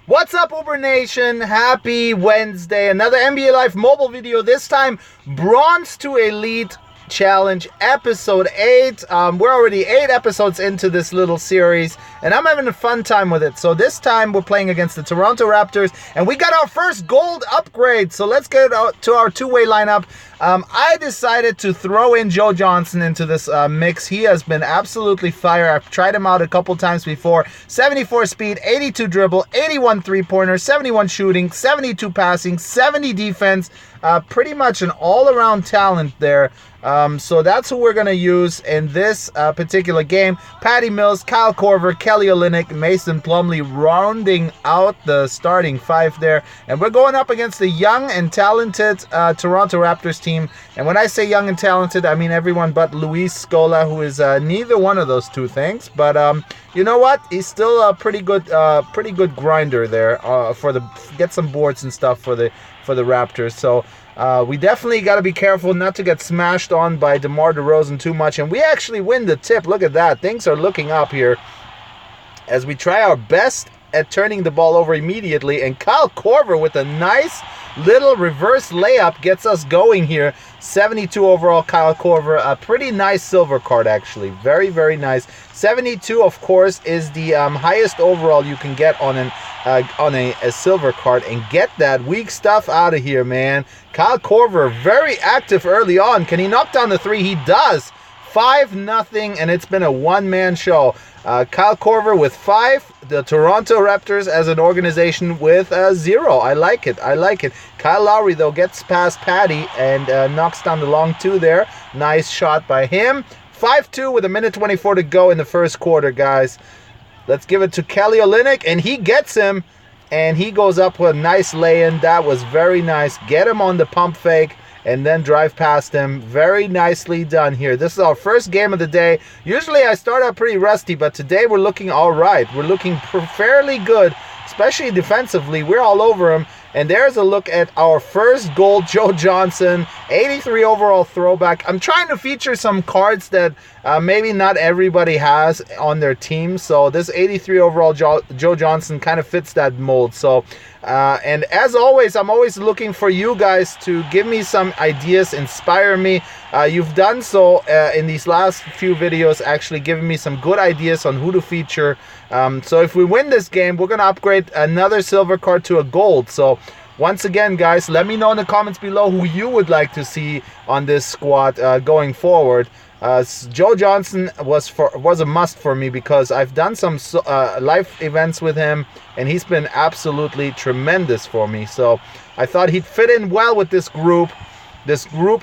What's up, Uber Nation? Happy Wednesday. Another NBA Live mobile video. This time, Bronze to Elite Challenge, Episode 8. We're already 8 episodes into this little series, and I'm having a fun time with it. So this time, we're playing against the Toronto Raptors, and we got our first gold upgrade. So let's get to our two-way lineup. I decided to throw in Joe Johnson into this mix. He has been absolutely fire. I've tried him out a couple times before. 74 speed, 82 dribble, 81 three-pointer, 71 shooting, 72 passing, 70 defense. Pretty much an all-around talent there. So that's who we're going to use in this particular game. Patty Mills, Kyle Korver, Kelly Olynyk, Mason Plumlee rounding out the starting five there. And we're going up against the young and talented Toronto Raptors team. And when I say young and talented, I mean everyone but Luis Scola, who is neither one of those two things. But you know what? He's still a pretty good grinder there get some boards and stuff for the Raptors. So we definitely got to be careful not to get smashed on by DeMar DeRozan too much. And we actually win the tip. Look at that. Things are looking up here as we try our best at turning the ball over immediately. And Kyle Korver with a nice little reverse layup gets us going here. 72 overall, Kyle Korver. A pretty nice silver card, actually. Very, very nice. 72, of course, is the highest overall you can get on a silver card. And get that weak stuff out of here, man. Kyle Korver, very active early on. Can he knock down the three? He does. 5-0, and it's been a one-man show. Kyle Korver with 5. The Toronto Raptors as an organization with 0. I like it. I like it. Kyle Lowry, though, gets past Patty and knocks down the long two there. Nice shot by him. 5-2 with 1:24 to go in the first quarter, guys. Let's give it to Kelly Olynyk, and he gets him, and he goes up with a nice lay-in. That was very nice. Get him on the pump fake, and then drive past him. Very nicely done here. This is our first game of the day. Usually I start out pretty rusty, but today we're looking all right. We're looking fairly good, especially defensively. We're all over him. And there's a look at our first gold, Joe Johnson, 83 overall throwback. I'm trying to feature some cards that maybe not everybody has on their team. So this 83 overall Joe Johnson kind of fits that mold. So, and as always, I'm always looking for you guys to give me some ideas, inspire me. You've done so in these last few videos, actually giving me some good ideas on who to feature. So if we win this game, we're going to upgrade another silver card to a gold. So once again, guys, let me know in the comments below who you would like to see on this squad going forward. Joe Johnson was a must for me because I've done some live events with him, and he's been absolutely tremendous for me. So I thought he'd fit in well with this group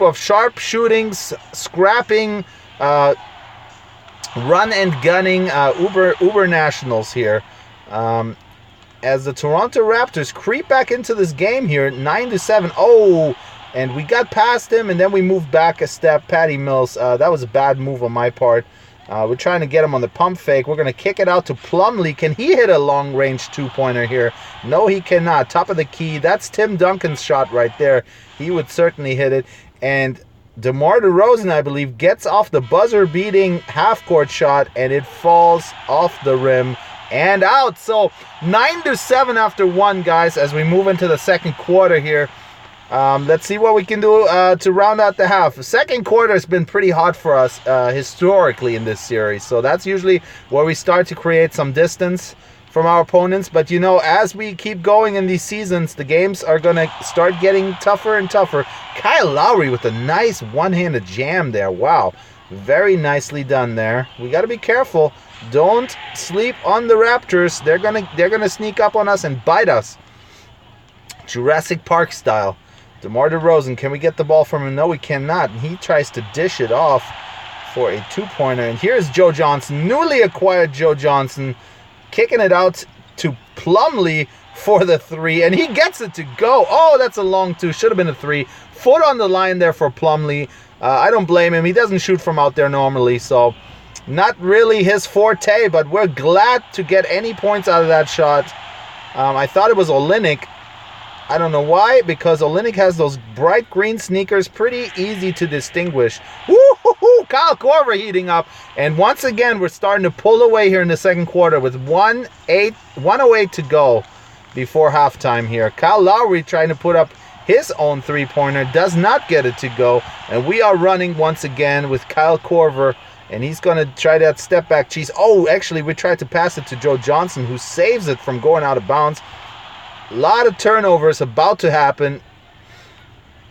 of sharp shootings, scrapping, run and gunning Uber nationals here. As the Toronto Raptors creep back into this game here, 9-7. Oh, and we got past him, and then we moved back a step. Patty Mills, that was a bad move on my part. We're trying to get him on the pump fake. We're going to kick it out to Plumlee. Can he hit a long-range two-pointer here? No, he cannot. Top of the key. That's Tim Duncan's shot right there. He would certainly hit it. And DeMar DeRozan, I believe, gets off the buzzer-beating half-court shot, and it falls off the rim and out. So 9-7 after 1, guys, as we move into the second quarter here. Let's see what we can do to round out the half. The second quarter has been pretty hot for us historically in this series. So that's usually where we start to create some distance from our opponents. But, you know, as we keep going in these seasons, the games are going to start getting tougher and tougher. Kyle Lowry with a nice one-handed jam there. Wow. Very nicely done there. We got to be careful. Don't sleep on the Raptors. They're gonna sneak up on us and bite us. Jurassic Park style. DeMar DeRozan, can we get the ball from him? No, we cannot. And he tries to dish it off for a two-pointer. And here's Joe Johnson, newly acquired Joe Johnson, kicking it out to Plumlee for the three. And he gets it to go. Oh, that's a long two. Should have been a 3. Foot on the line there for Plumlee. I don't blame him. He doesn't shoot from out there normally, so not really his forte, but we're glad to get any points out of that shot. I thought it was Olynyk. I don't know why, because Olynyk has those bright green sneakers, pretty easy to distinguish. Woo-hoo-hoo! Kyle Korver heating up. And once again, we're starting to pull away here in the second quarter with 1:08 to go. before halftime here. Kyle Lowry trying to put up his own three-pointer, does not get it to go, and we are running once again with Kyle Korver, and he's going to try that step-back cheese. Oh, actually, we tried to pass it to Joe Johnson, who saves it from going out of bounds. A lot of turnovers about to happen,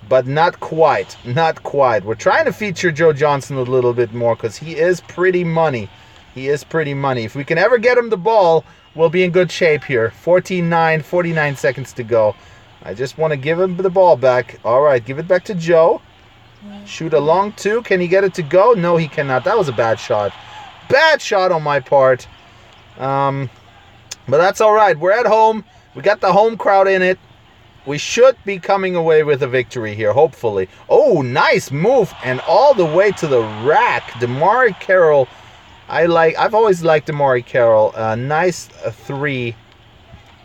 but not quite. Not quite. We're trying to feature Joe Johnson a little bit more because he is pretty money. He is pretty money. If we can ever get him the ball, we'll be in good shape here. 14-9, 49 seconds to go. I just want to give him the ball back. All right, give it back to Joe. Shoot a long two. Can he get it to go? No, he cannot. That was a bad shot. Bad shot on my part. But that's all right. We're at home. We got the home crowd in it. We should be coming away with a victory here, hopefully. Oh, nice move. And all the way to the rack. DeMarre Carroll. I've always liked DeMarre Carroll. Nice three.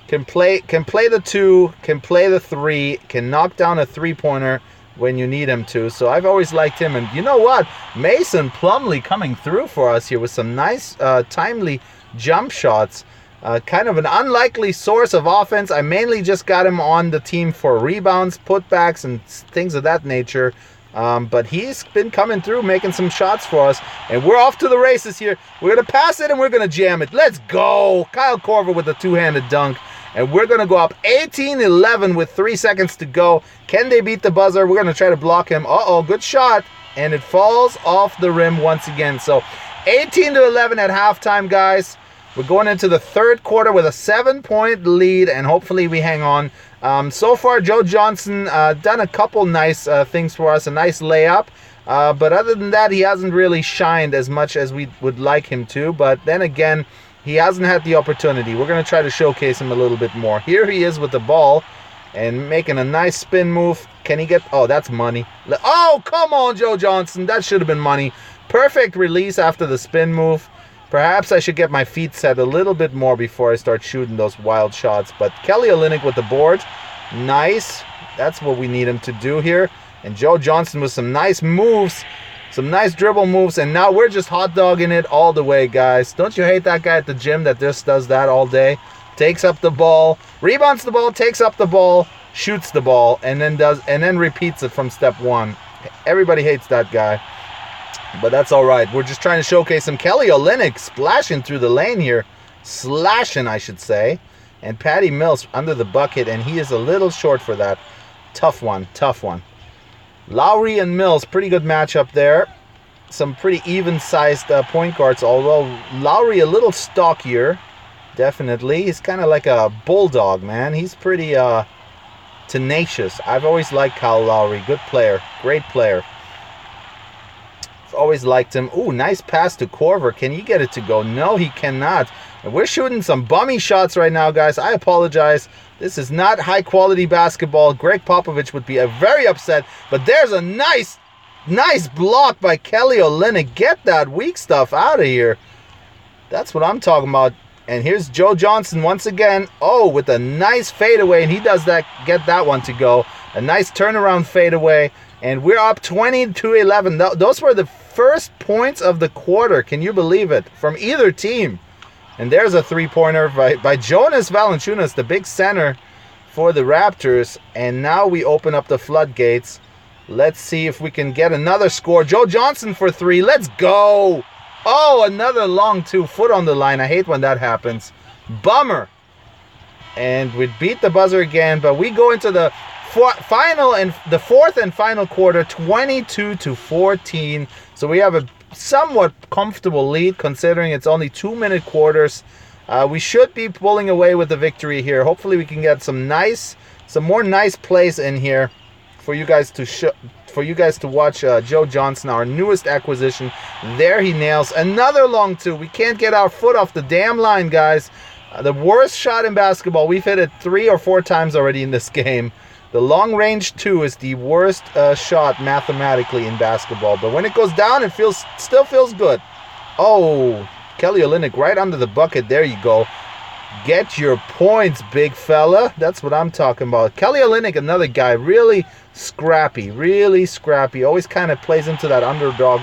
Can play the two, can play the three, can knock down a three-pointer when you need him to. So I've always liked him. And you know what? Mason Plumlee coming through for us here with some nice, timely jump shots. Kind of an unlikely source of offense. I mainly just got him on the team for rebounds, putbacks, and things of that nature. But he's been coming through, making some shots for us. And we're off to the races here. We're going to pass it, and we're going to jam it. Let's go. Kyle Korver with a two-handed dunk. And we're going to go up 18-11 with 3 seconds to go. Can they beat the buzzer? We're going to try to block him. Uh-oh, good shot. And it falls off the rim once again. So 18-11 at halftime, guys. We're going into the third quarter with a 7-point lead, and hopefully we hang on. So far, Joe Johnson done a couple nice things for us, a nice layup. But other than that, he hasn't really shined as much as we would like him to. But then again, he hasn't had the opportunity. We're going to try to showcase him a little bit more. Here he is with the ball and making a nice spin move. Can he get... Oh, that's money. Oh, come on, Joe Johnson. That should have been money. Perfect release after the spin move. Perhaps I should get my feet set a little bit more before I start shooting those wild shots. But Kelly Olynyk with the board. Nice. That's what we need him to do here. And Joe Johnson with some nice moves. Some nice dribble moves, and now we're just hot dogging it all the way, guys. Don't you hate that guy at the gym that just does that all day? Takes up the ball, rebounds the ball, takes up the ball, shoots the ball, and then repeats it from step one. Everybody hates that guy, but that's all right. We're just trying to showcase him. Kelly Olynyk splashing through the lane here, slashing, I should say, and Patty Mills under the bucket, and he is a little short for that. Tough one, tough one. Lowry and Mills, pretty good matchup there. Some pretty even-sized point guards, although Lowry a little stockier, definitely. He's kind of like a bulldog, man. He's pretty tenacious. I've always liked Kyle Lowry. Good player, great player. I've always liked him. Ooh, nice pass to Korver. Can he get it to go? No, he cannot. And we're shooting some bummy shots right now, guys. I apologize. This is not high-quality basketball. Greg Popovich would be very upset. But there's a nice block by Kelly Olynyk. Get that weak stuff out of here. That's what I'm talking about. And here's Joe Johnson once again. Oh, with a nice fadeaway. And he does that. Get that one to go. A nice turnaround fadeaway. And we're up 20-11. Those were the first points of the quarter. Can you believe it? From either team. And there's a three-pointer by Jonas Valanciunas, the big center for the Raptors. And now we open up the floodgates. Let's see if we can get another score. Joe Johnson for three. Let's go. Oh, another long 2 foot on the line. I hate when that happens. Bummer. And we beat the buzzer again. But we go into the fourth and final quarter, 22-14. So we have a somewhat comfortable lead considering it's only 2-minute quarters. We should be pulling away with the victory here. Hopefully we can get some more nice plays in here for you guys to watch. Joe Johnson, our newest acquisition. There he nails another long 2. We can't get our foot off the damn line, guys. The worst shot in basketball. We've hit it 3 or 4 times already in this game. The long-range 2 is the worst shot mathematically in basketball. But when it goes down, it still feels good. Oh, Kelly Olynyk right under the bucket. There you go. Get your points, big fella. That's what I'm talking about. Kelly Olynyk, another guy, really scrappy. Always kind of plays into that underdog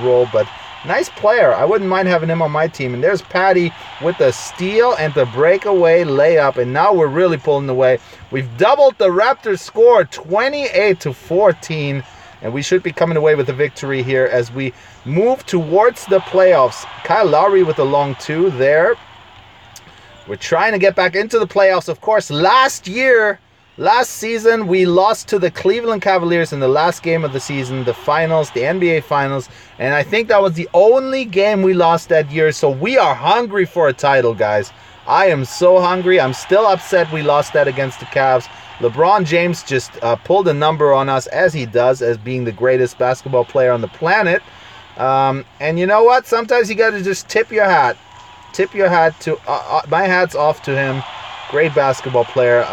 role, but Nice player. I wouldn't mind having him on my team. And there's Patty with the steal and the breakaway layup. And now we're really pulling away. We've doubled the Raptors score, 28-14. And we should be coming away with a victory here as we move towards the playoffs. Kyle Lowry with a long 2 there. We're trying to get back into the playoffs. Of course, last season, we lost to the Cleveland Cavaliers in the last game of the season, the finals, the NBA finals. And I think that was the only game we lost that year. So we are hungry for a title, guys. I am so hungry. I'm still upset we lost that against the Cavs. LeBron James just pulled a number on us, as he does, as being the greatest basketball player on the planet. And you know what? Sometimes you got to just tip your hat. Tip your hat to... my hat's off to him. Great basketball player.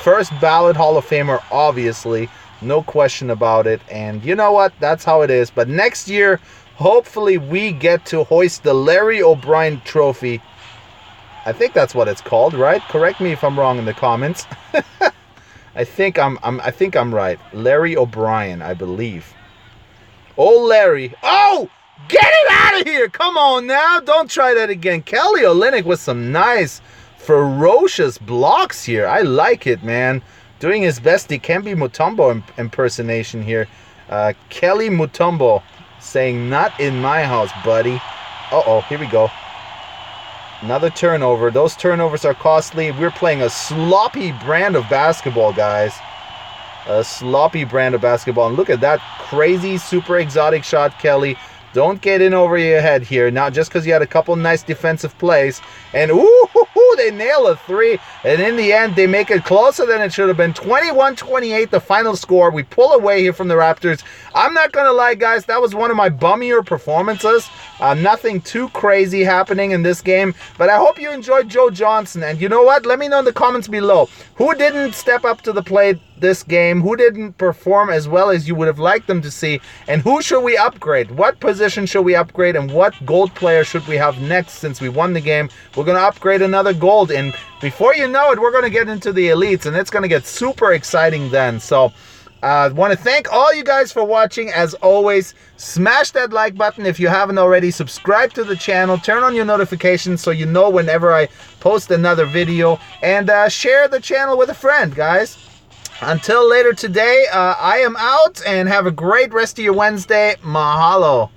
First ballot Hall of Famer, obviously. No question about it. And you know what? That's how it is. But next year, hopefully we get to hoist the Larry O'Brien Trophy. I think that's what it's called, right? Correct me if I'm wrong in the comments. I think I'm right. Larry O'Brien, I believe. Oh, Larry. Oh! Get it out of here! Come on now. Don't try that again. Kelly Olynyk with some nice, ferocious blocks here. I like it, man. Doing his best Dikembe Mutombo impersonation here. Kelly Mutombo saying, "Not in my house, buddy." Uh-oh, here we go. Another turnover. Those turnovers are costly. We're playing a sloppy brand of basketball, guys. A sloppy brand of basketball. And look at that crazy, super exotic shot, Kelly. Don't get in over your head here. Now, just because you had a couple nice defensive plays. And, ooh, they nail a 3. And in the end, they make it closer than it should have been. 21-28, the final score. We pull away here from the Raptors. I'm not going to lie, guys. That was one of my bummier performances. Nothing too crazy happening in this game. But I hope you enjoyed Joe Johnson. And you know what? Let me know in the comments below. Who didn't step up to the plate this game? Who didn't perform as well as you would have liked them to see? And who should we upgrade? What position should we upgrade? And what gold player should we have next since we won the game? We're going to upgrade another gold. And before you know it, we're going to get into the elites. And it's going to get super exciting then. So I want to thank all you guys for watching. As always, smash that like button if you haven't already. Subscribe to the channel. Turn on your notifications so you know whenever I post another video. And share the channel with a friend, guys. Until later today, I am out, and have a great rest of your Wednesday. Mahalo.